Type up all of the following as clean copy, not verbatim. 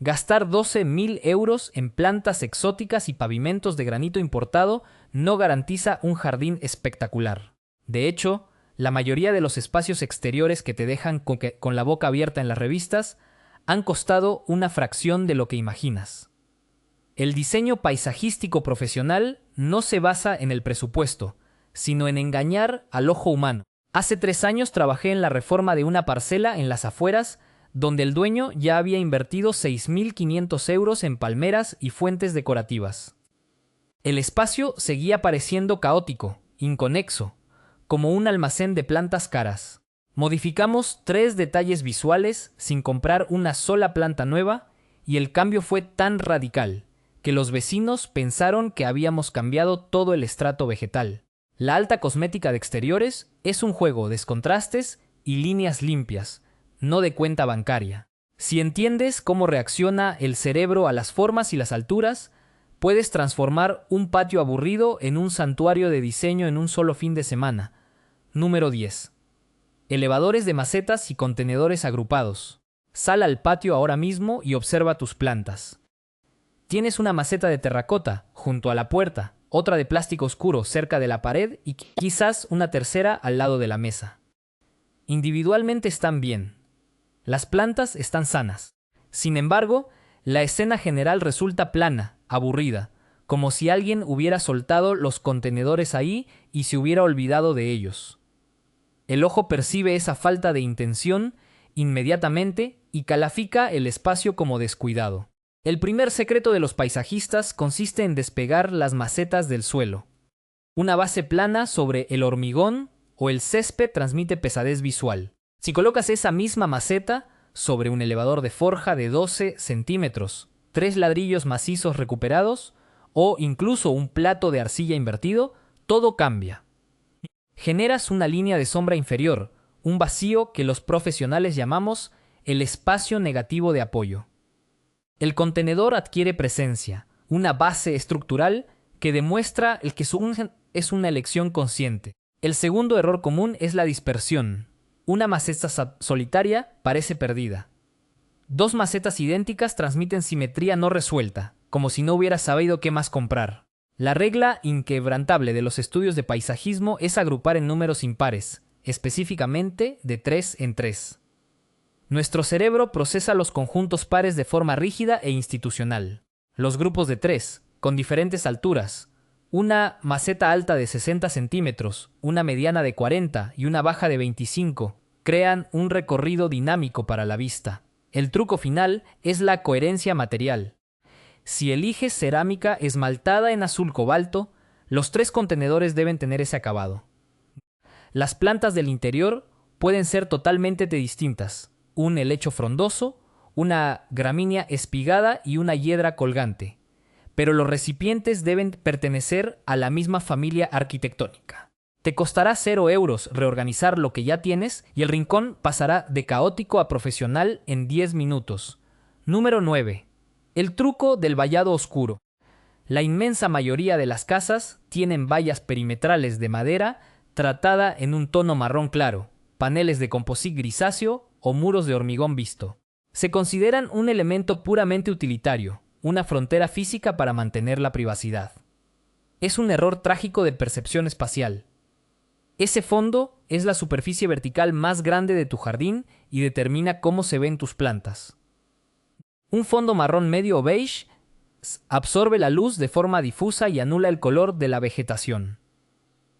Gastar 12.000 euros en plantas exóticas y pavimentos de granito importado no garantiza un jardín espectacular. De hecho, la mayoría de los espacios exteriores que te dejan con la boca abierta en las revistas han costado una fracción de lo que imaginas. El diseño paisajístico profesional no se basa en el presupuesto, sino en engañar al ojo humano. Hace 3 años trabajé en la reforma de una parcela en las afueras, donde el dueño ya había invertido 6.500 euros en palmeras y fuentes decorativas. El espacio seguía pareciendo caótico, inconexo, como un almacén de plantas caras. Modificamos 3 detalles visuales sin comprar una sola planta nueva y el cambio fue tan radical que los vecinos pensaron que habíamos cambiado todo el estrato vegetal. La alta cosmética de exteriores es un juego de contrastes y líneas limpias, no de cuenta bancaria. Si entiendes cómo reacciona el cerebro a las formas y las alturas, puedes transformar un patio aburrido en un santuario de diseño en un solo fin de semana. Número 10. Elevadores de macetas y contenedores agrupados. Sal al patio ahora mismo y observa tus plantas. Tienes una maceta de terracota junto a la puerta, otra de plástico oscuro cerca de la pared y quizás una tercera al lado de la mesa. Individualmente están bien. Las plantas están sanas. Sin embargo, la escena general resulta plana, aburrida, como si alguien hubiera soltado los contenedores ahí y se hubiera olvidado de ellos. El ojo percibe esa falta de intención inmediatamente y califica el espacio como descuidado. El primer secreto de los paisajistas consiste en despegar las macetas del suelo. Una base plana sobre el hormigón o el césped transmite pesadez visual. Si colocas esa misma maceta sobre un elevador de forja de 12 centímetros, 3 ladrillos macizos recuperados o incluso un plato de arcilla invertido, todo cambia. Generas una línea de sombra inferior, un vacío que los profesionales llamamos el espacio negativo de apoyo. El contenedor adquiere presencia, una base estructural que demuestra que es una elección consciente. El segundo error común es la dispersión. Una maceta solitaria parece perdida. 2 macetas idénticas transmiten simetría no resuelta, como si no hubieras sabido qué más comprar. La regla inquebrantable de los estudios de paisajismo es agrupar en números impares, específicamente de 3 en 3. Nuestro cerebro procesa los conjuntos pares de forma rígida e institucional. Los grupos de 3, con diferentes alturas, una maceta alta de 60 centímetros, una mediana de 40 y una baja de 25, crean un recorrido dinámico para la vista. El truco final es la coherencia material. Si eliges cerámica esmaltada en azul cobalto, los 3 contenedores deben tener ese acabado. Las plantas del interior pueden ser totalmente distintas. Un helecho frondoso, una gramínea espigada y una hiedra colgante. Pero los recipientes deben pertenecer a la misma familia arquitectónica. Te costará 0 euros reorganizar lo que ya tienes y el rincón pasará de caótico a profesional en 10 minutos. Número 9. El truco del vallado oscuro. La inmensa mayoría de las casas tienen vallas perimetrales de madera tratada en un tono marrón claro, paneles de composite grisáceo o muros de hormigón visto. Se consideran un elemento puramente utilitario, una frontera física para mantener la privacidad. Es un error trágico de percepción espacial. Ese fondo es la superficie vertical más grande de tu jardín y determina cómo se ven tus plantas. Un fondo marrón medio o beige absorbe la luz de forma difusa y anula el color de la vegetación.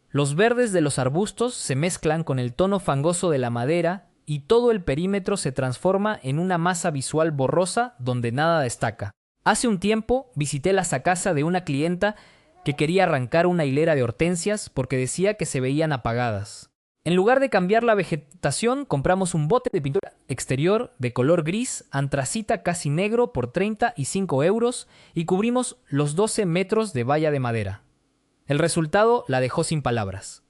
Los verdes de los arbustos se mezclan con el tono fangoso de la madera y todo el perímetro se transforma en una masa visual borrosa donde nada destaca. Hace un tiempo visité la casa de una clienta que quería arrancar una hilera de hortensias porque decía que se veían apagadas. En lugar de cambiar la vegetación, compramos un bote de pintura exterior de color gris, antracita casi negro por 35 euros y cubrimos los 12 metros de valla de madera. El resultado la dejó sin palabras.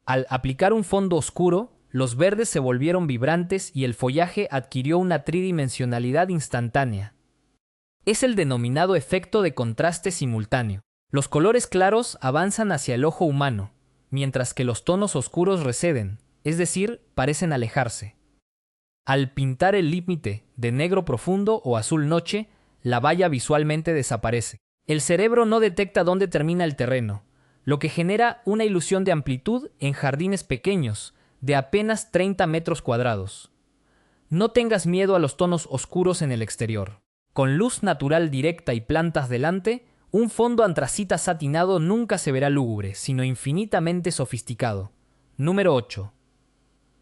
Al aplicar un fondo oscuro, los verdes se volvieron vibrantes y el follaje adquirió una tridimensionalidad instantánea. Es el denominado efecto de contraste simultáneo. Los colores claros avanzan hacia el ojo humano, mientras que los tonos oscuros receden, es decir, parecen alejarse. Al pintar el límite de negro profundo o azul noche, la valla visualmente desaparece. El cerebro no detecta dónde termina el terreno, lo que genera una ilusión de amplitud en jardines pequeños, de apenas 30 metros cuadrados. No tengas miedo a los tonos oscuros en el exterior. Con luz natural directa y plantas delante, un fondo antracita satinado nunca se verá lúgubre, sino infinitamente sofisticado. Número 8.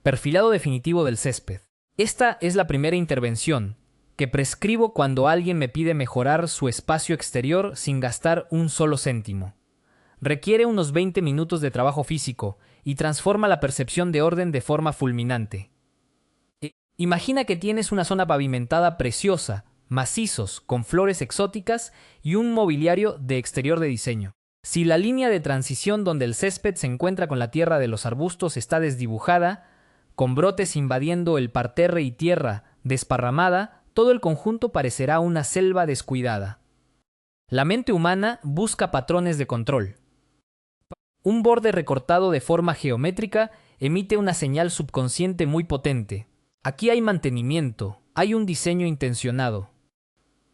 Perfilado definitivo del césped. Esta es la primera intervención que prescribo cuando alguien me pide mejorar su espacio exterior sin gastar un solo céntimo. Requiere unos 20 minutos de trabajo físico y transforma la percepción de orden de forma fulminante. Imagina que tienes una zona pavimentada preciosa, macizos, con flores exóticas y un mobiliario de exterior de diseño. Si la línea de transición donde el césped se encuentra con la tierra de los arbustos está desdibujada, con brotes invadiendo el parterre y tierra desparramada, todo el conjunto parecerá una selva descuidada. La mente humana busca patrones de control. Un borde recortado de forma geométrica emite una señal subconsciente muy potente. Aquí hay mantenimiento, hay un diseño intencionado.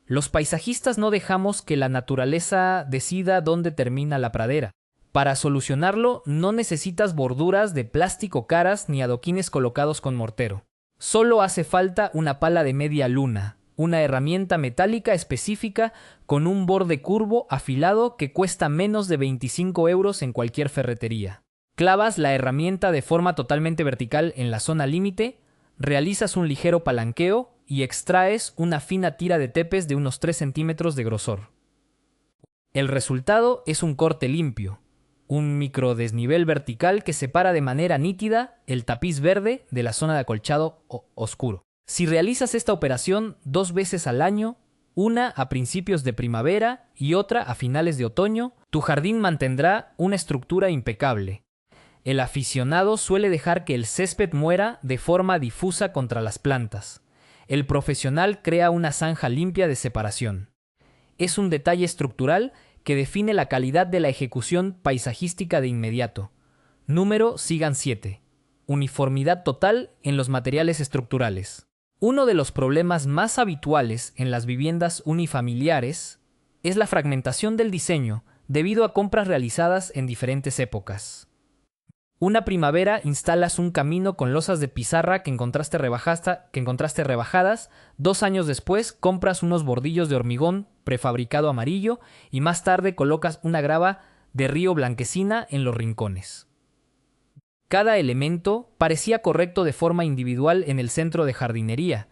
Los paisajistas no dejamos que la naturaleza decida dónde termina la pradera. Para solucionarlo, no necesitas borduras de plástico caras ni adoquines colocados con mortero. Solo hace falta una pala de media luna, una herramienta metálica específica con un borde curvo afilado que cuesta menos de 25 euros en cualquier ferretería. Clavas la herramienta de forma totalmente vertical en la zona límite, realizas un ligero palanqueo y extraes una fina tira de tepes de unos 3 centímetros de grosor. El resultado es un corte limpio, un microdesnivel vertical que separa de manera nítida el tapiz verde de la zona de acolchado oscuro. Si realizas esta operación 2 veces al año, una a principios de primavera y otra a finales de otoño, tu jardín mantendrá una estructura impecable. El aficionado suele dejar que el césped muera de forma difusa contra las plantas. El profesional crea una zanja limpia de separación. Es un detalle estructural que define la calidad de la ejecución paisajística de inmediato. Número sigan 7. Uniformidad total en los materiales estructurales. Uno de los problemas más habituales en las viviendas unifamiliares es la fragmentación del diseño debido a compras realizadas en diferentes épocas. Una primavera instalas un camino con losas de pizarra que encontraste rebajadas, 2 años después compras unos bordillos de hormigón prefabricado amarillo y más tarde colocas una grava de río blanquecina en los rincones. Cada elemento parecía correcto de forma individual en el centro de jardinería,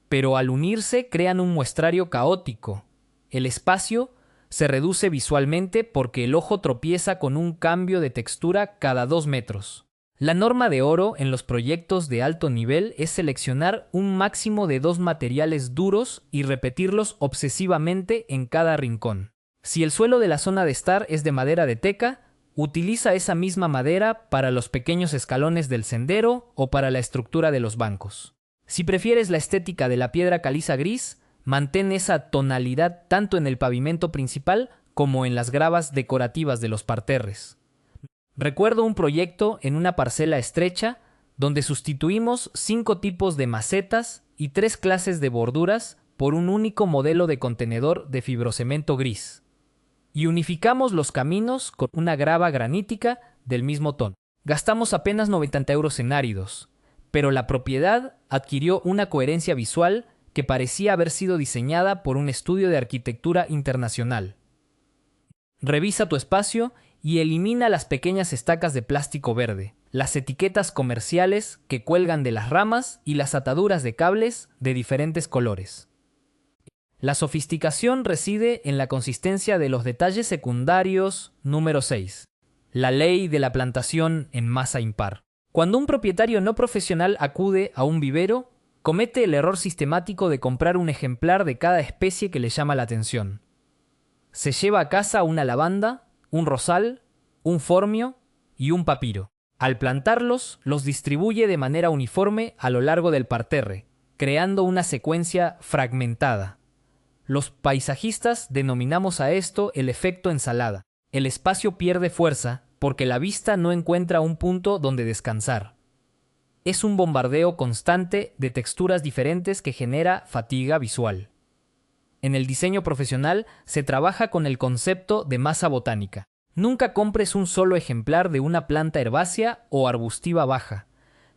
pero al unirse crean un muestrario caótico. El espacio se reduce visualmente porque el ojo tropieza con un cambio de textura cada 2 metros. La norma de oro en los proyectos de alto nivel es seleccionar un máximo de 2 materiales duros y repetirlos obsesivamente en cada rincón. Si el suelo de la zona de estar es de madera de teca, utiliza esa misma madera para los pequeños escalones del sendero o para la estructura de los bancos. Si prefieres la estética de la piedra caliza gris, mantén esa tonalidad tanto en el pavimento principal como en las gravas decorativas de los parterres. Recuerdo un proyecto en una parcela estrecha donde sustituimos 5 tipos de macetas y 3 clases de borduras por un único modelo de contenedor de fibrocemento gris. Y unificamos los caminos con una grava granítica del mismo tono. Gastamos apenas 90 euros en áridos, pero la propiedad adquirió una coherencia visual que parecía haber sido diseñada por un estudio de arquitectura internacional. Revisa tu espacio y elimina las pequeñas estacas de plástico verde, las etiquetas comerciales que cuelgan de las ramas y las ataduras de cables de diferentes colores. La sofisticación reside en la consistencia de los detalles secundarios. Número 6. La ley de la plantación en masa impar. Cuando un propietario no profesional acude a un vivero, comete el error sistemático de comprar un ejemplar de cada especie que le llama la atención. Se lleva a casa una lavanda, un rosal, un formio y un papiro. Al plantarlos, los distribuye de manera uniforme a lo largo del parterre, creando una secuencia fragmentada. Los paisajistas denominamos a esto el efecto ensalada. El espacio pierde fuerza porque la vista no encuentra un punto donde descansar. Es un bombardeo constante de texturas diferentes que genera fatiga visual. En el diseño profesional se trabaja con el concepto de masa botánica. Nunca compres un solo ejemplar de una planta herbácea o arbustiva baja.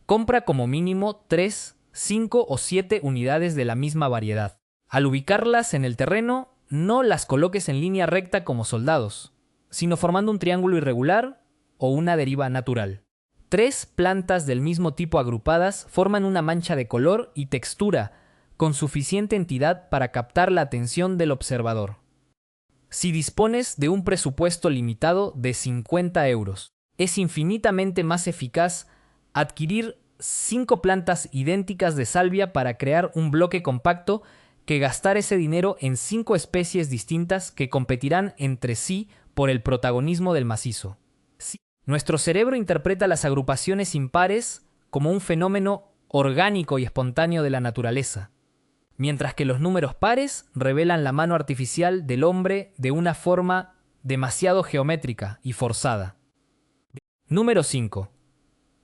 Compra como mínimo 3, 5 o 7 unidades de la misma variedad. Al ubicarlas en el terreno, no las coloques en línea recta como soldados, sino formando un triángulo irregular o una deriva natural. 3 plantas del mismo tipo agrupadas forman una mancha de color y textura con suficiente entidad para captar la atención del observador. Si dispones de un presupuesto limitado de 50 euros, es infinitamente más eficaz adquirir 5 plantas idénticas de salvia para crear un bloque compacto que gastar ese dinero en 5 especies distintas que competirán entre sí por el protagonismo del macizo. Sí. Nuestro cerebro interpreta las agrupaciones impares como un fenómeno orgánico y espontáneo de la naturaleza, mientras que los números pares revelan la mano artificial del hombre de una forma demasiado geométrica y forzada. Número 5.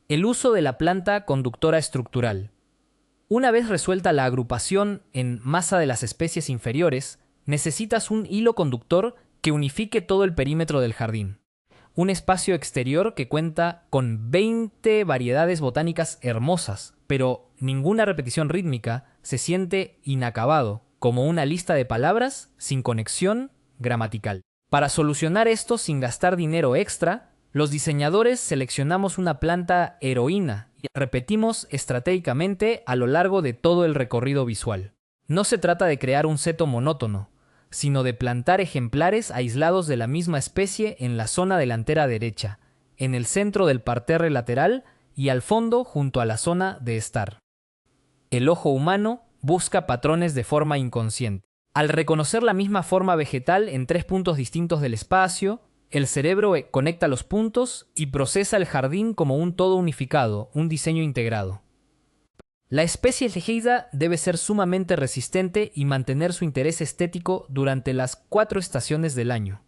El uso de la planta conductora estructural. Una vez resuelta la agrupación en masa de las especies inferiores, necesitas un hilo conductor que unifique todo el perímetro del jardín. Un espacio exterior que cuenta con 20 variedades botánicas hermosas, pero ninguna repetición rítmica se siente inacabado, como una lista de palabras sin conexión gramatical. Para solucionar esto sin gastar dinero extra, los diseñadores seleccionamos una planta heroína y repetimos estratégicamente a lo largo de todo el recorrido visual. No se trata de crear un seto monótono, sino de plantar ejemplares aislados de la misma especie en la zona delantera derecha, en el centro del parterre lateral y al fondo junto a la zona de estar. El ojo humano busca patrones de forma inconsciente. Al reconocer la misma forma vegetal en 3 puntos distintos del espacio, el cerebro conecta los puntos y procesa el jardín como un todo unificado, un diseño integrado. La especie elegida debe ser sumamente resistente y mantener su interés estético durante las 4 estaciones del año.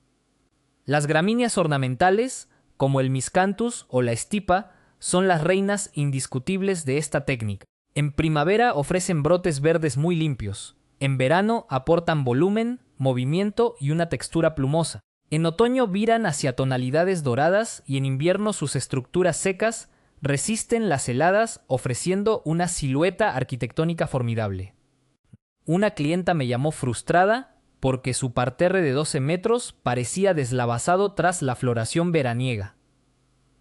Las gramíneas ornamentales, como el miscanthus o la stipa, son las reinas indiscutibles de esta técnica. En primavera ofrecen brotes verdes muy limpios. En verano aportan volumen, movimiento y una textura plumosa. En otoño viran hacia tonalidades doradas y en invierno sus estructuras secas resisten las heladas ofreciendo una silueta arquitectónica formidable. Una clienta me llamó frustrada porque su parterre de 12 metros parecía deslavazado tras la floración veraniega.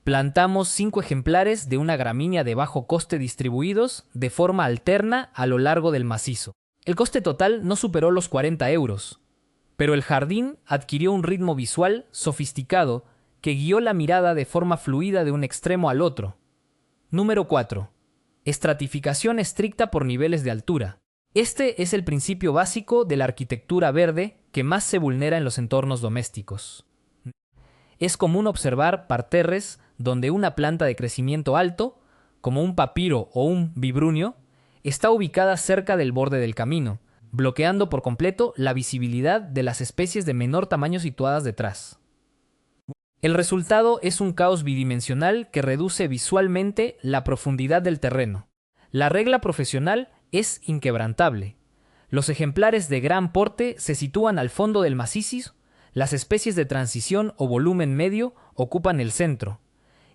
Plantamos 5 ejemplares de una gramínea de bajo coste distribuidos de forma alterna a lo largo del macizo. El coste total no superó los 40 euros. Pero el jardín adquirió un ritmo visual sofisticado que guió la mirada de forma fluida de un extremo al otro. Número 4. Estratificación estricta por niveles de altura. Este es el principio básico de la arquitectura verde que más se vulnera en los entornos domésticos. Es común observar parterres donde una planta de crecimiento alto, como un papiro o un vibrunio, está ubicada cerca del borde del camino, bloqueando por completo la visibilidad de las especies de menor tamaño situadas detrás. El resultado es un caos bidimensional que reduce visualmente la profundidad del terreno. La regla profesional es inquebrantable. Los ejemplares de gran porte se sitúan al fondo del macizo, las especies de transición o volumen medio ocupan el centro,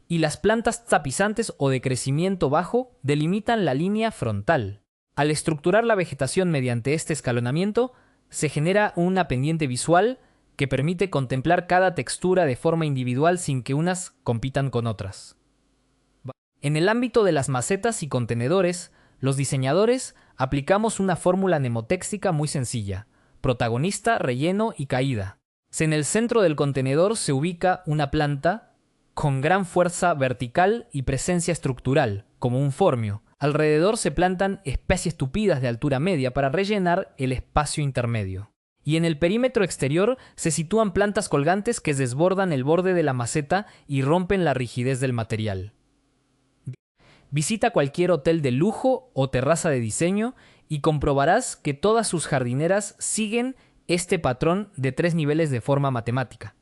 y las plantas tapizantes o de crecimiento bajo delimitan la línea frontal. Al estructurar la vegetación mediante este escalonamiento, se genera una pendiente visual que permite contemplar cada textura de forma individual sin que unas compitan con otras. En el ámbito de las macetas y contenedores, los diseñadores aplicamos una fórmula mnemotécnica muy sencilla: protagonista, relleno y caída. En el centro del contenedor se ubica una planta con gran fuerza vertical y presencia estructural, como un formio. Alrededor se plantan especies tupidas de altura media para rellenar el espacio intermedio. Y en el perímetro exterior se sitúan plantas colgantes que desbordan el borde de la maceta y rompen la rigidez del material. Visita cualquier hotel de lujo o terraza de diseño y comprobarás que todas sus jardineras siguen este patrón de 3 niveles de forma matemática.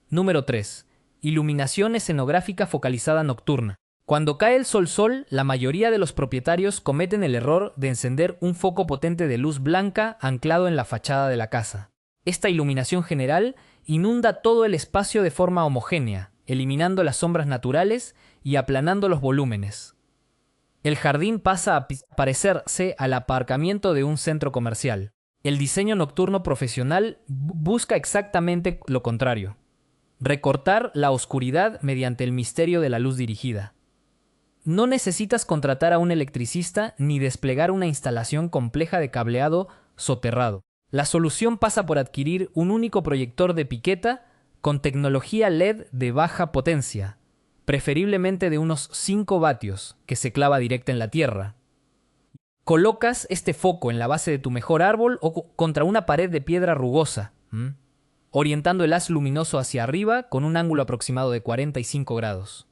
Número 3. Iluminación escenográfica focalizada nocturna. Cuando cae el sol, la mayoría de los propietarios cometen el error de encender un foco potente de luz blanca anclado en la fachada de la casa. Esta iluminación general inunda todo el espacio de forma homogénea, eliminando las sombras naturales y aplanando los volúmenes. El jardín pasa a parecerse al aparcamiento de un centro comercial. El diseño nocturno profesional busca exactamente lo contrario: recortar la oscuridad mediante el misterio de la luz dirigida. No necesitas contratar a un electricista ni desplegar una instalación compleja de cableado soterrado. La solución pasa por adquirir un único proyector de piqueta con tecnología LED de baja potencia, preferiblemente de unos 5 vatios, que se clava directa en la tierra. Colocas este foco en la base de tu mejor árbol o contra una pared de piedra rugosa, orientando el haz luminoso hacia arriba con un ángulo aproximado de 45 grados.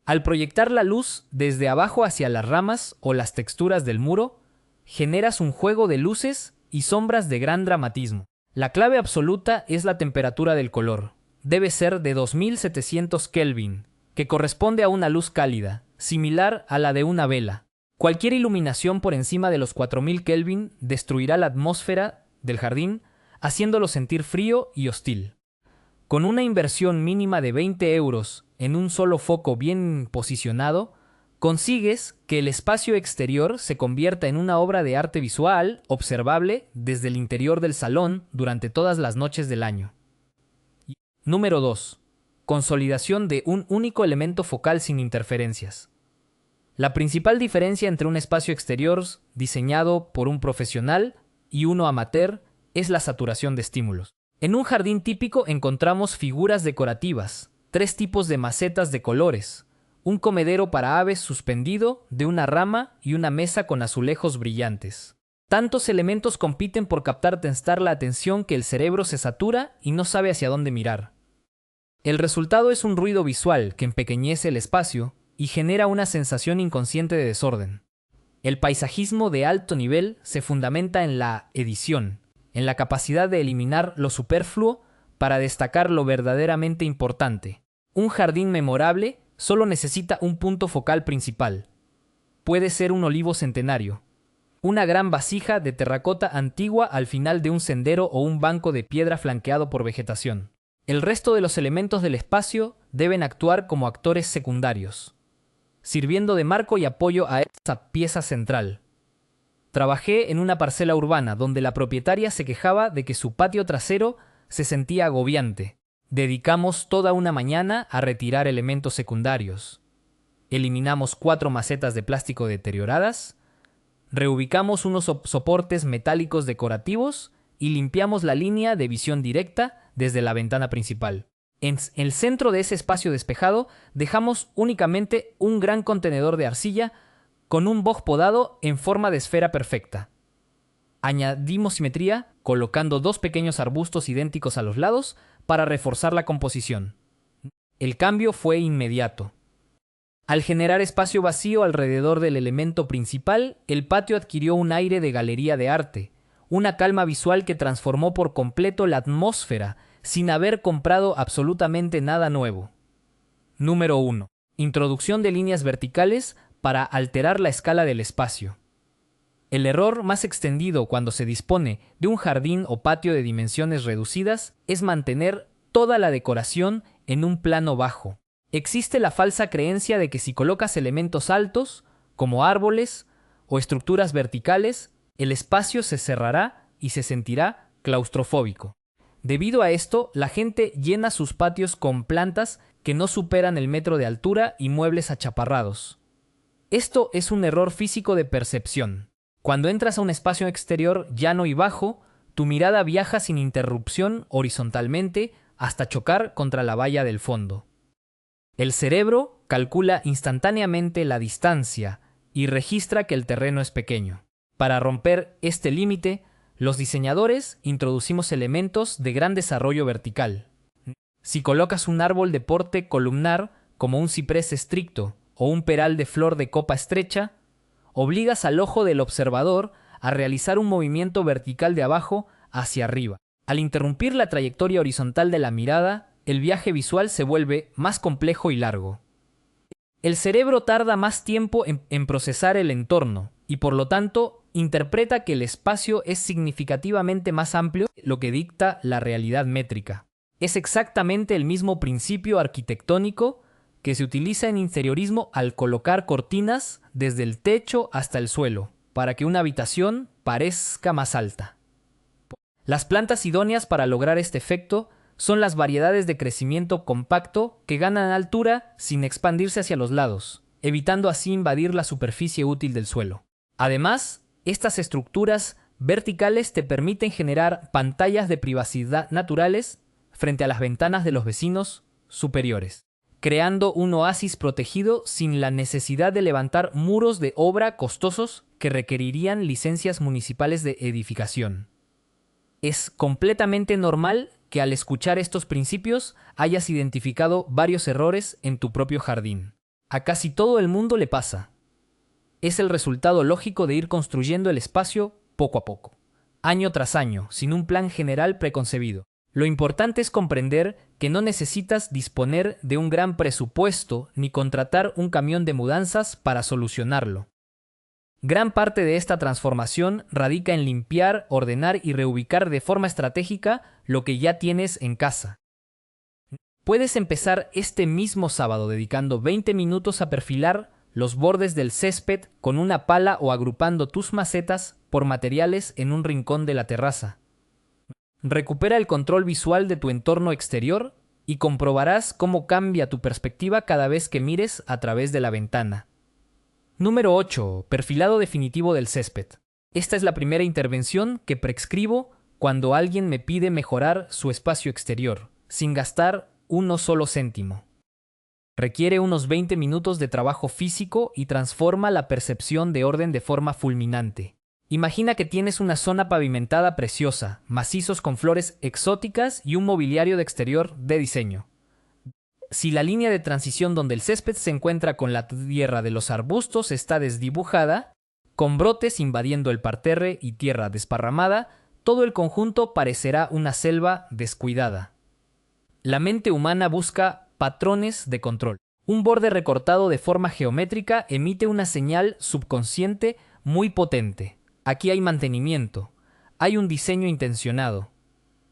Al proyectar la luz desde abajo hacia las ramas o las texturas del muro, generas un juego de luces y sombras de gran dramatismo. La clave absoluta es la temperatura del color. Debe ser de 2700 Kelvin, que corresponde a una luz cálida, similar a la de una vela. Cualquier iluminación por encima de los 4000 Kelvin destruirá la atmósfera del jardín, haciéndolo sentir frío y hostil. Con una inversión mínima de 20 euros en un solo foco bien posicionado, consigues que el espacio exterior se convierta en una obra de arte visual observable desde el interior del salón durante todas las noches del año. Número 2. Consolidación de un único elemento focal sin interferencias. La principal diferencia entre un espacio exterior diseñado por un profesional y uno amateur es la saturación de estímulos. En un jardín típico encontramos figuras decorativas, 3 tipos de macetas de colores, un comedero para aves suspendido de una rama y una mesa con azulejos brillantes. Tantos elementos compiten por captar la atención que el cerebro se satura y no sabe hacia dónde mirar. El resultado es un ruido visual que empequeñece el espacio y genera una sensación inconsciente de desorden. El paisajismo de alto nivel se fundamenta en la edición, en la capacidad de eliminar lo superfluo para destacar lo verdaderamente importante. Un jardín memorable solo necesita un punto focal principal. Puede ser un olivo centenario, una gran vasija de terracota antigua al final de un sendero o un banco de piedra flanqueado por vegetación. El resto de los elementos del espacio deben actuar como actores secundarios, sirviendo de marco y apoyo a esa pieza central. Trabajé en una parcela urbana donde la propietaria se quejaba de que su patio trasero se sentía agobiante. Dedicamos toda una mañana a retirar elementos secundarios. Eliminamos 4 macetas de plástico deterioradas, reubicamos unos soportes metálicos decorativos y limpiamos la línea de visión directa desde la ventana principal. En el centro de ese espacio despejado dejamos únicamente un gran contenedor de arcilla con un boj podado en forma de esfera perfecta. Añadimos simetría colocando 2 pequeños arbustos idénticos a los lados para reforzar la composición. El cambio fue inmediato. Al generar espacio vacío alrededor del elemento principal, el patio adquirió un aire de galería de arte, una calma visual que transformó por completo la atmósfera sin haber comprado absolutamente nada nuevo. Número 1. Introducción de líneas verticales para alterar la escala del espacio. El error más extendido cuando se dispone de un jardín o patio de dimensiones reducidas es mantener toda la decoración en un plano bajo. Existe la falsa creencia de que si colocas elementos altos, como árboles o estructuras verticales, el espacio se cerrará y se sentirá claustrofóbico. Debido a esto, la gente llena sus patios con plantas que no superan el metro de altura y muebles achaparrados. Esto es un error físico de percepción. Cuando entras a un espacio exterior llano y bajo, tu mirada viaja sin interrupción horizontalmente hasta chocar contra la valla del fondo. El cerebro calcula instantáneamente la distancia y registra que el terreno es pequeño. Para romper este límite, los diseñadores introducimos elementos de gran desarrollo vertical. Si colocas un árbol de porte columnar, como un ciprés estricto o un peral de flor de copa estrecha, obligas al ojo del observador a realizar un movimiento vertical de abajo hacia arriba. Al interrumpir la trayectoria horizontal de la mirada, el viaje visual se vuelve más complejo y largo. El cerebro tarda más tiempo en procesar el entorno y por lo tanto interpreta que el espacio es significativamente más amplio, lo que dicta la realidad métrica. Es exactamente el mismo principio arquitectónico que se utiliza en interiorismo al colocar cortinas desde el techo hasta el suelo, para que una habitación parezca más alta. Las plantas idóneas para lograr este efecto son las variedades de crecimiento compacto que ganan altura sin expandirse hacia los lados, evitando así invadir la superficie útil del suelo. Además, estas estructuras verticales te permiten generar pantallas de privacidad naturales frente a las ventanas de los vecinos superiores, creando un oasis protegido sin la necesidad de levantar muros de obra costosos que requerirían licencias municipales de edificación. Es completamente normal que al escuchar estos principios hayas identificado varios errores en tu propio jardín. A casi todo el mundo le pasa. Es el resultado lógico de ir construyendo el espacio poco a poco, año tras año, sin un plan general preconcebido. Lo importante es comprender que no necesitas disponer de un gran presupuesto ni contratar un camión de mudanzas para solucionarlo. Gran parte de esta transformación radica en limpiar, ordenar y reubicar de forma estratégica lo que ya tienes en casa. Puedes empezar este mismo sábado dedicando 20 minutos a perfilar los bordes del césped con una pala o agrupando tus macetas por materiales en un rincón de la terraza. Recupera el control visual de tu entorno exterior y comprobarás cómo cambia tu perspectiva cada vez que mires a través de la ventana. Número 8. Perfilado definitivo del césped. Esta es la primera intervención que prescribo cuando alguien me pide mejorar su espacio exterior, sin gastar uno solo céntimo. Requiere unos 20 minutos de trabajo físico y transforma la percepción de orden de forma fulminante. Imagina que tienes una zona pavimentada preciosa, macizos con flores exóticas y un mobiliario de exterior de diseño. Si la línea de transición donde el césped se encuentra con la tierra de los arbustos está desdibujada, con brotes invadiendo el parterre y tierra desparramada, todo el conjunto parecerá una selva descuidada. La mente humana busca patrones de control. Un borde recortado de forma geométrica emite una señal subconsciente muy potente. Aquí hay mantenimiento, hay un diseño intencionado.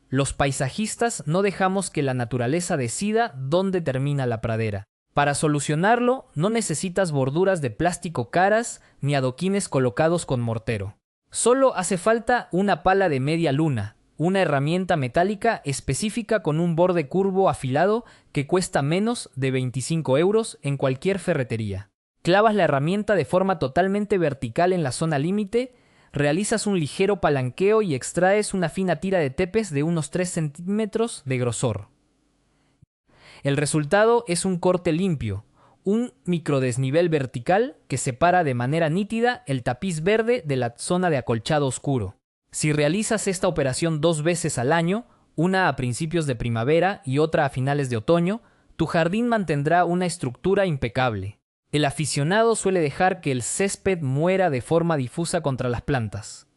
Los paisajistas no dejamos que la naturaleza decida dónde termina la pradera. Para solucionarlo, no necesitas borduras de plástico caras ni adoquines colocados con mortero. Solo hace falta una pala de media luna, una herramienta metálica específica con un borde curvo afilado que cuesta menos de 25 € en cualquier ferretería. Clavas la herramienta de forma totalmente vertical en la zona límite, realizas un ligero palanqueo y extraes una fina tira de tepes de unos 3 centímetros de grosor. El resultado es un corte limpio, un microdesnivel vertical que separa de manera nítida el tapiz verde de la zona de acolchado oscuro. Si realizas esta operación 2 veces al año, una a principios de primavera y otra a finales de otoño, tu jardín mantendrá una estructura impecable. El aficionado suele dejar que el césped muera de forma difusa contra las plantas.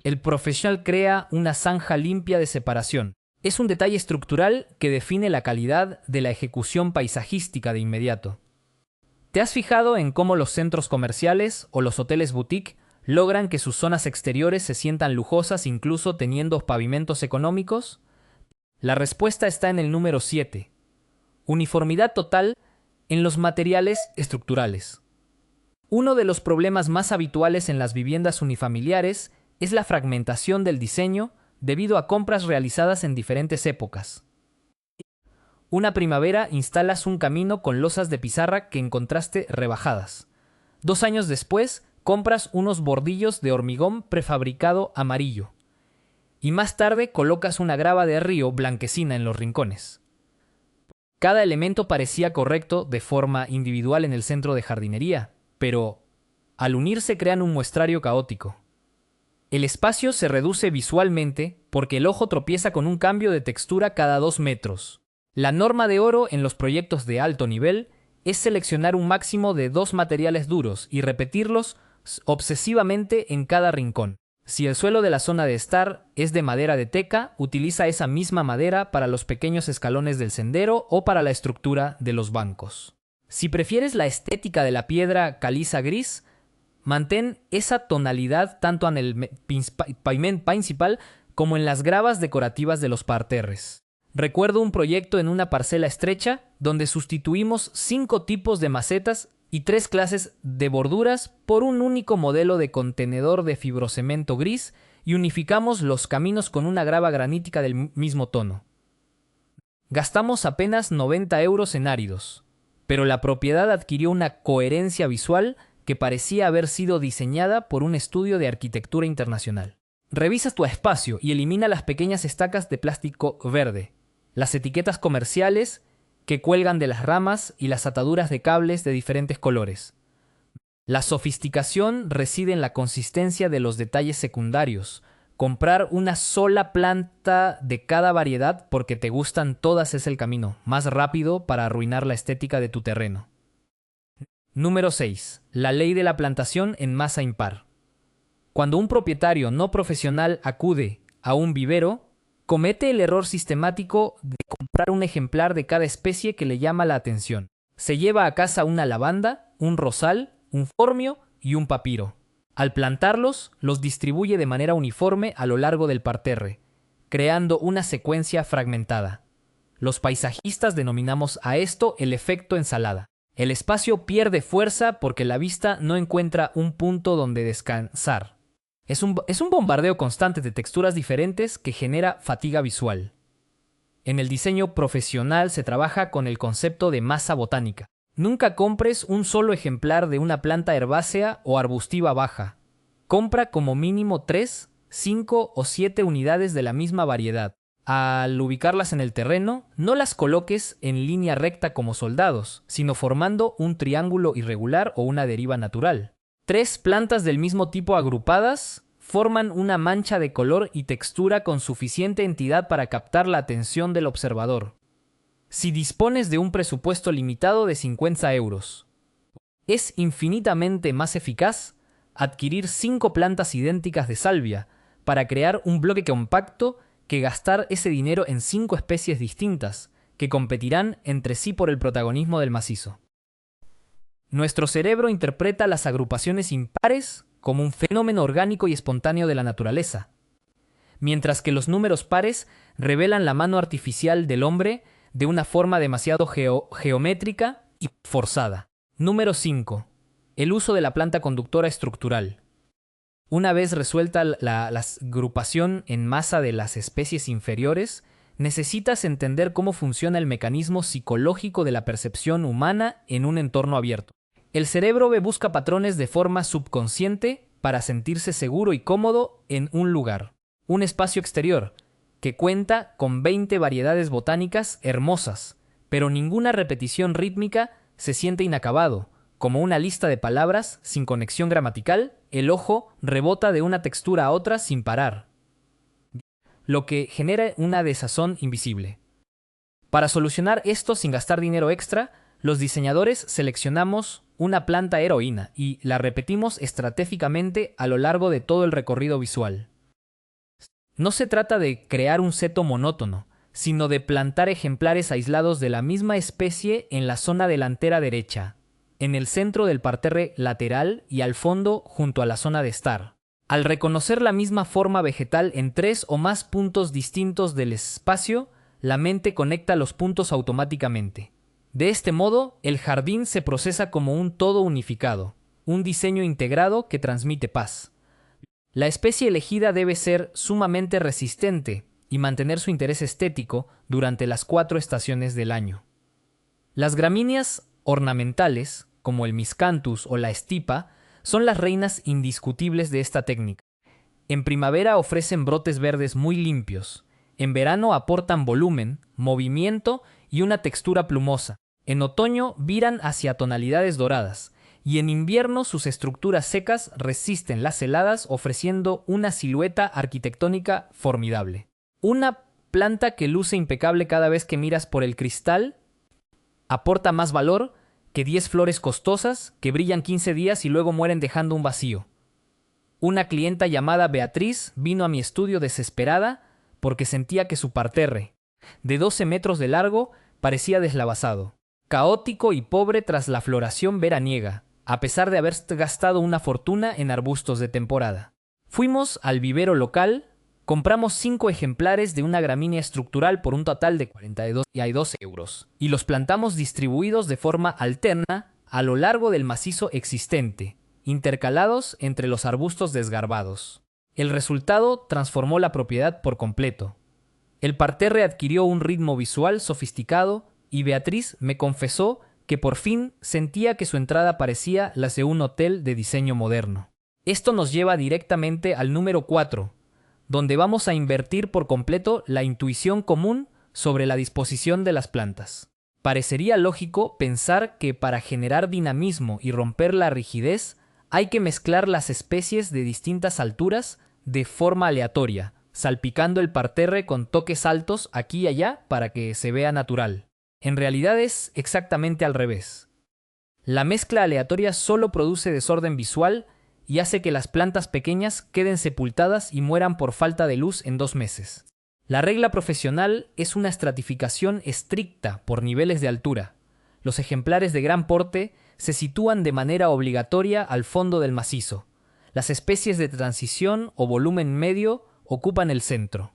El profesional crea una zanja limpia de separación. Es un detalle estructural que define la calidad de la ejecución paisajística de inmediato. ¿Te has fijado en cómo los centros comerciales o los hoteles boutique logran que sus zonas exteriores se sientan lujosas incluso teniendo pavimentos económicos? La respuesta está en el número 7. Uniformidad total en los materiales estructurales. Uno de los problemas más habituales en las viviendas unifamiliares es la fragmentación del diseño debido a compras realizadas en diferentes épocas. Una primavera instalas un camino con losas de pizarra que encontraste rebajadas. 2 años después, compras unos bordillos de hormigón prefabricado amarillo. Y más tarde colocas una grava de río blanquecina en los rincones. Cada elemento parecía correcto de forma individual en el centro de jardinería, pero al unirse crean un muestrario caótico. El espacio se reduce visualmente porque el ojo tropieza con un cambio de textura cada 2 metros. La norma de oro en los proyectos de alto nivel es seleccionar un máximo de 2 materiales duros y repetirlos obsesivamente en cada rincón. Si el suelo de la zona de estar es de madera de teca, utiliza esa misma madera para los pequeños escalones del sendero o para la estructura de los bancos. Si prefieres la estética de la piedra caliza gris, mantén esa tonalidad tanto en el pavimento principal como en las gravas decorativas de los parterres. Recuerdo un proyecto en una parcela estrecha donde sustituimos 5 tipos de macetas y 3 clases de borduras por un único modelo de contenedor de fibrocemento gris y unificamos los caminos con una grava granítica del mismo tono. Gastamos apenas 90 euros en áridos, pero la propiedad adquirió una coherencia visual que parecía haber sido diseñada por un estudio de arquitectura internacional. Revisa tu espacio y elimina las pequeñas estacas de plástico verde, las etiquetas comerciales que cuelgan de las ramas y las ataduras de cables de diferentes colores. La sofisticación reside en la consistencia de los detalles secundarios. Comprar una sola planta de cada variedad porque te gustan todas es el camino más rápido para arruinar la estética de tu terreno. Número 6. La ley de la plantación en masa impar. Cuando un propietario no profesional acude a un vivero, comete el error sistemático de comprar un ejemplar de cada especie que le llama la atención. Se lleva a casa una lavanda, un rosal, un formio y un papiro. Al plantarlos, los distribuye de manera uniforme a lo largo del parterre, creando una secuencia fragmentada. Los paisajistas denominamos a esto el efecto ensalada. El espacio pierde fuerza porque la vista no encuentra un punto donde descansar. Es un bombardeo constante de texturas diferentes que genera fatiga visual. En el diseño profesional se trabaja con el concepto de masa botánica. Nunca compres un solo ejemplar de una planta herbácea o arbustiva baja. Compra como mínimo 3, 5 o 7 unidades de la misma variedad. Al ubicarlas en el terreno, no las coloques en línea recta como soldados, sino formando un triángulo irregular o una deriva natural. 3 plantas del mismo tipo agrupadas forman una mancha de color y textura con suficiente entidad para captar la atención del observador. Si dispones de un presupuesto limitado de 50 euros, es infinitamente más eficaz adquirir 5 plantas idénticas de salvia para crear un bloque compacto que gastar ese dinero en 5 especies distintas que competirán entre sí por el protagonismo del macizo. Nuestro cerebro interpreta las agrupaciones impares como un fenómeno orgánico y espontáneo de la naturaleza, mientras que los números pares revelan la mano artificial del hombre de una forma demasiado geométrica y forzada. Número 5. El uso de la planta conductora estructural. Una vez resuelta la agrupación en masa de las especies inferiores, necesitas entender cómo funciona el mecanismo psicológico de la percepción humana en un entorno abierto. El cerebro busca patrones de forma subconsciente para sentirse seguro y cómodo en un lugar, un espacio exterior, que cuenta con 20 variedades botánicas hermosas, pero ninguna repetición rítmica se siente inacabado. Como una lista de palabras sin conexión gramatical, el ojo rebota de una textura a otra sin parar, lo que genera una desazón invisible. Para solucionar esto sin gastar dinero extra, los diseñadores seleccionamos una planta heroína y la repetimos estratégicamente a lo largo de todo el recorrido visual. No se trata de crear un seto monótono, sino de plantar ejemplares aislados de la misma especie en la zona delantera derecha, en el centro del parterre lateral y al fondo junto a la zona de estar. Al reconocer la misma forma vegetal en 3 o más puntos distintos del espacio, la mente conecta los puntos automáticamente. De este modo, el jardín se procesa como un todo unificado, un diseño integrado que transmite paz. La especie elegida debe ser sumamente resistente y mantener su interés estético durante las 4 estaciones del año. Las gramíneas ornamentales, como el miscanthus o la estipa, son las reinas indiscutibles de esta técnica. En primavera ofrecen brotes verdes muy limpios. En verano aportan volumen, movimiento y una textura plumosa. En otoño viran hacia tonalidades doradas. Y en invierno sus estructuras secas resisten las heladas ofreciendo una silueta arquitectónica formidable. Una planta que luce impecable cada vez que miras por el cristal aporta más valor que 10 flores costosas que brillan 15 días y luego mueren dejando un vacío. Una clienta llamada Beatriz vino a mi estudio desesperada porque sentía que su parterre, de 12 metros de largo, parecía deslavazado. caótico y pobre tras la floración veraniega, a pesar de haber gastado una fortuna en arbustos de temporada. Fuimos al vivero local, compramos 5 ejemplares de una gramínea estructural por un total de 42 euros y los plantamos distribuidos de forma alterna a lo largo del macizo existente, intercalados entre los arbustos desgarbados. El resultado transformó la propiedad por completo. El parterre adquirió un ritmo visual sofisticado y Beatriz me confesó que por fin sentía que su entrada parecía la de un hotel de diseño moderno. Esto nos lleva directamente al número 4, donde vamos a invertir por completo la intuición común sobre la disposición de las plantas. Parecería lógico pensar que para generar dinamismo y romper la rigidez hay que mezclar las especies de distintas alturas de forma aleatoria, salpicando el parterre con toques altos aquí y allá para que se vea natural. En realidad es exactamente al revés. La mezcla aleatoria solo produce desorden visual y hace que las plantas pequeñas queden sepultadas y mueran por falta de luz en 2 meses. La regla profesional es una estratificación estricta por niveles de altura. Los ejemplares de gran porte se sitúan de manera obligatoria al fondo del macizo. Las especies de transición o volumen medio ocupan el centro.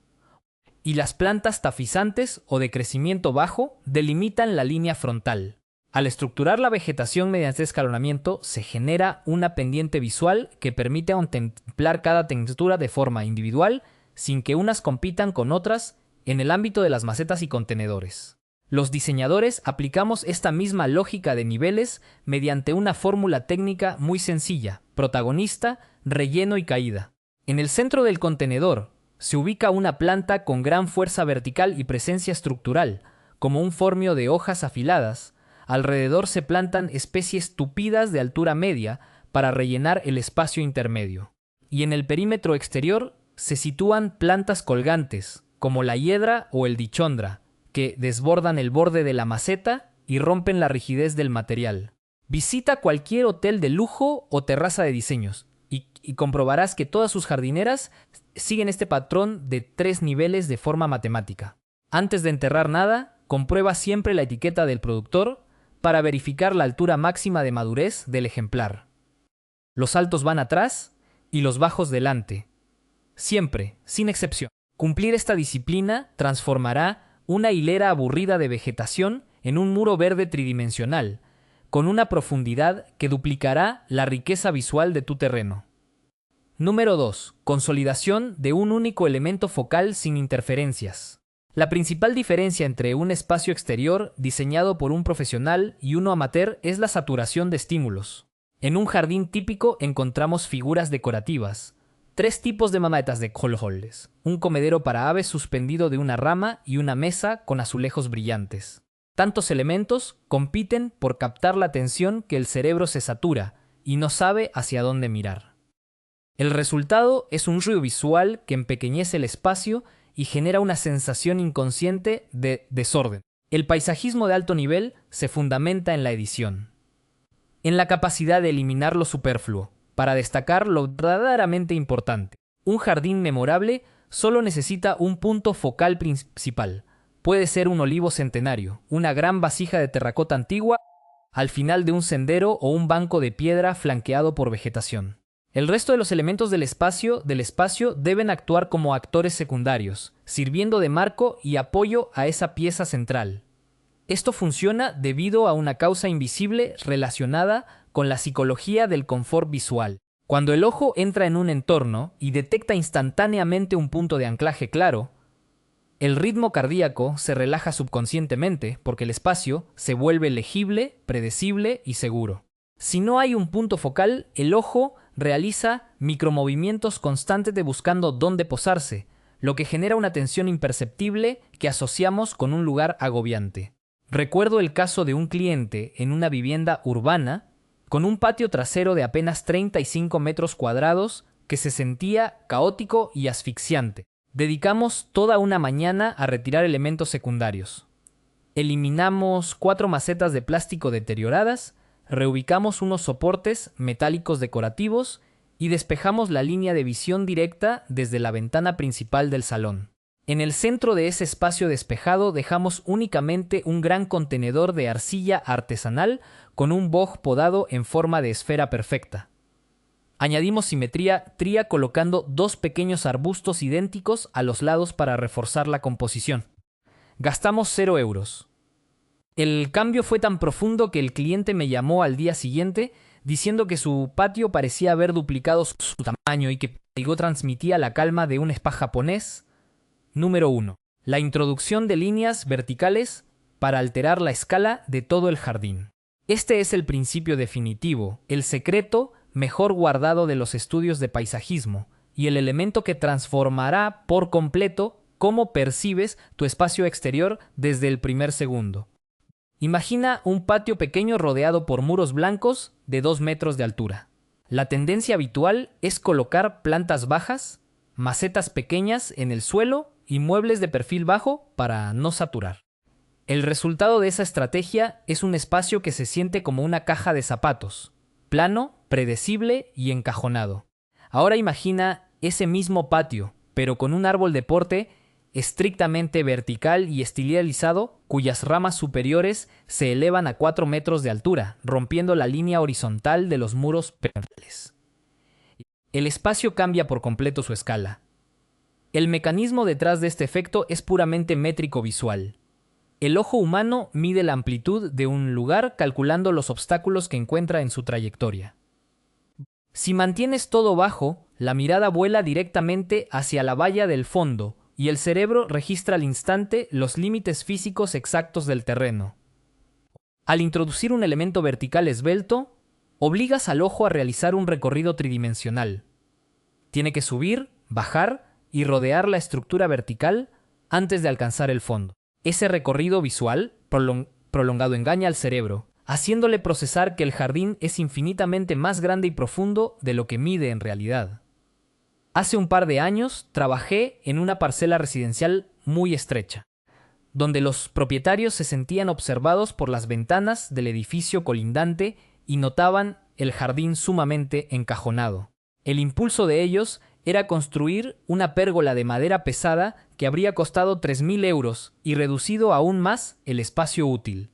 Y las plantas tafizantes o de crecimiento bajo delimitan la línea frontal. Al estructurar la vegetación mediante escalonamiento, se genera una pendiente visual que permite contemplar cada textura de forma individual sin que unas compitan con otras en el ámbito de las macetas y contenedores. Los diseñadores aplicamos esta misma lógica de niveles mediante una fórmula técnica muy sencilla: protagonista, relleno y caída. En el centro del contenedor se ubica una planta con gran fuerza vertical y presencia estructural, como un formio de hojas afiladas. Alrededor se plantan especies tupidas de altura media para rellenar el espacio intermedio. Y en el perímetro exterior se sitúan plantas colgantes, como la hiedra o el dichondra, que desbordan el borde de la maceta y rompen la rigidez del material. Visita cualquier hotel de lujo o terraza de diseños y comprobarás que todas sus jardineras siguen este patrón de 3 niveles de forma matemática. Antes de enterrar nada, comprueba siempre la etiqueta del productor para verificar la altura máxima de madurez del ejemplar. Los altos van atrás y los bajos delante. Siempre, sin excepción. Cumplir esta disciplina transformará una hilera aburrida de vegetación en un muro verde tridimensional, con una profundidad que duplicará la riqueza visual de tu terreno. Número 2. Consolidación de un único elemento focal sin interferencias. La principal diferencia entre un espacio exterior diseñado por un profesional y uno amateur es la saturación de estímulos. En un jardín típico encontramos figuras decorativas, 3 tipos de macetas de colholdes, un comedero para aves suspendido de una rama y una mesa con azulejos brillantes. Tantos elementos compiten por captar la atención que el cerebro se satura y no sabe hacia dónde mirar. El resultado es un ruido visual que empequeñece el espacio y genera una sensación inconsciente de desorden. El paisajismo de alto nivel se fundamenta en la edición, en la capacidad de eliminar lo superfluo, para destacar lo verdaderamente importante. Un jardín memorable solo necesita un punto focal principal. Puede ser un olivo centenario, una gran vasija de terracota antigua al final de un sendero o un banco de piedra flanqueado por vegetación. El resto de los elementos del espacio deben actuar como actores secundarios, sirviendo de marco y apoyo a esa pieza central. Esto funciona debido a una causa invisible relacionada con la psicología del confort visual. Cuando el ojo entra en un entorno y detecta instantáneamente un punto de anclaje claro, el ritmo cardíaco se relaja subconscientemente porque el espacio se vuelve legible, predecible y seguro. Si no hay un punto focal, el ojo realiza micromovimientos constantes de buscando dónde posarse, lo que genera una tensión imperceptible que asociamos con un lugar agobiante. Recuerdo el caso de un cliente en una vivienda urbana con un patio trasero de apenas 35 metros cuadrados que se sentía caótico y asfixiante. Dedicamos toda una mañana a retirar elementos secundarios. Eliminamos 4 macetas de plástico deterioradas, reubicamos unos soportes metálicos decorativos y despejamos la línea de visión directa desde la ventana principal del salón. En el centro de ese espacio despejado dejamos únicamente un gran contenedor de arcilla artesanal con un boj podado en forma de esfera perfecta. Añadimos simetría colocando dos pequeños arbustos idénticos a los lados para reforzar la composición. Gastamos 0 euros. El cambio fue tan profundo que el cliente me llamó al día siguiente diciendo que su patio parecía haber duplicado su tamaño y que algo transmitía la calma de un spa japonés. Número 1. La introducción de líneas verticales para alterar la escala de todo el jardín. Este es el principio definitivo, el secreto mejor guardado de los estudios de paisajismo y el elemento que transformará por completo cómo percibes tu espacio exterior desde el primer segundo. Imagina un patio pequeño rodeado por muros blancos de 2 metros de altura. La tendencia habitual es colocar plantas bajas, macetas pequeñas en el suelo y muebles de perfil bajo para no saturar. El resultado de esa estrategia es un espacio que se siente como una caja de zapatos, plano, predecible y encajonado. Ahora imagina ese mismo patio, pero con un árbol de porte estrictamente vertical y estilizado, cuyas ramas superiores se elevan a 4 metros de altura, rompiendo la línea horizontal de los muros perimetrales. El espacio cambia por completo su escala. El mecanismo detrás de este efecto es puramente métrico visual. El ojo humano mide la amplitud de un lugar calculando los obstáculos que encuentra en su trayectoria. Si mantienes todo bajo, la mirada vuela directamente hacia la valla del fondo y el cerebro registra al instante los límites físicos exactos del terreno. Al introducir un elemento vertical esbelto, obligas al ojo a realizar un recorrido tridimensional. Tiene que subir, bajar y rodear la estructura vertical antes de alcanzar el fondo. Ese recorrido visual prolongado engaña al cerebro, haciéndole procesar que el jardín es infinitamente más grande y profundo de lo que mide en realidad. Hace un par de años trabajé en una parcela residencial muy estrecha, donde los propietarios se sentían observados por las ventanas del edificio colindante y notaban el jardín sumamente encajonado. El impulso de ellos era construir una pérgola de madera pesada que habría costado 3.000 euros y reducido aún más el espacio útil.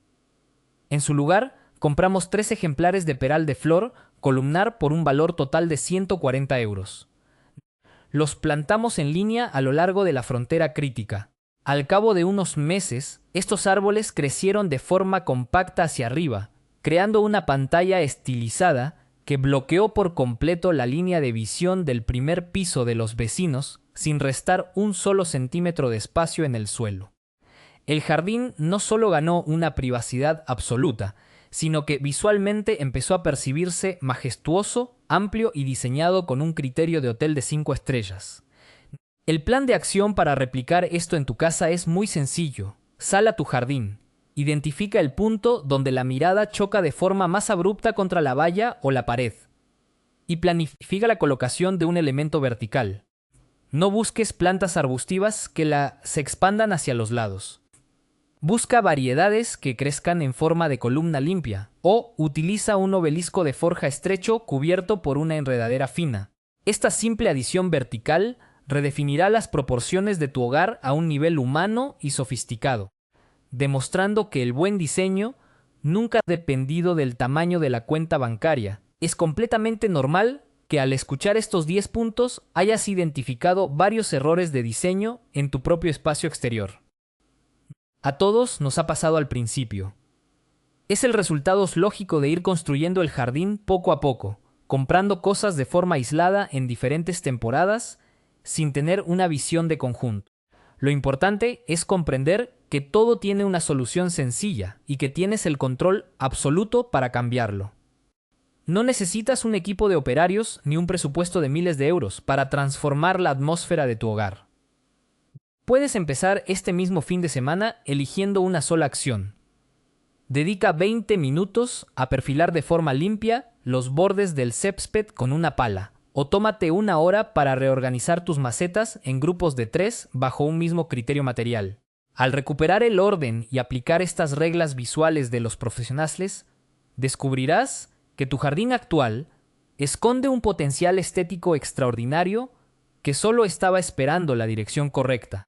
En su lugar, compramos 3 ejemplares de peral de flor columnar por un valor total de 140 euros. Los plantamos en línea a lo largo de la frontera crítica. Al cabo de unos meses, estos árboles crecieron de forma compacta hacia arriba, creando una pantalla estilizada que bloqueó por completo la línea de visión del primer piso de los vecinos sin restar un solo centímetro de espacio en el suelo. El jardín no solo ganó una privacidad absoluta, sino que visualmente empezó a percibirse majestuoso, amplio y diseñado con un criterio de hotel de 5 estrellas. El plan de acción para replicar esto en tu casa es muy sencillo. Sal a tu jardín. Identifica el punto donde la mirada choca de forma más abrupta contra la valla o la pared. Y planifica la colocación de un elemento vertical. No busques plantas arbustivas que se expandan hacia los lados. Busca variedades que crezcan en forma de columna limpia o utiliza un obelisco de forja estrecho cubierto por una enredadera fina. Esta simple adición vertical redefinirá las proporciones de tu hogar a un nivel humano y sofisticado, demostrando que el buen diseño nunca ha dependido del tamaño de la cuenta bancaria. Es completamente normal que al escuchar estos 10 puntos hayas identificado varios errores de diseño en tu propio espacio exterior. A todos nos ha pasado al principio. Es el resultado lógico de ir construyendo el jardín poco a poco, comprando cosas de forma aislada en diferentes temporadas, sin tener una visión de conjunto. Lo importante es comprender que todo tiene una solución sencilla y que tienes el control absoluto para cambiarlo. No necesitas un equipo de operarios ni un presupuesto de miles de euros para transformar la atmósfera de tu hogar. Puedes empezar este mismo fin de semana eligiendo una sola acción. Dedica 20 minutos a perfilar de forma limpia los bordes del césped con una pala, o tómate 1 hora para reorganizar tus macetas en grupos de 3 bajo un mismo criterio material. Al recuperar el orden y aplicar estas reglas visuales de los profesionales, descubrirás que tu jardín actual esconde un potencial estético extraordinario que solo estaba esperando la dirección correcta.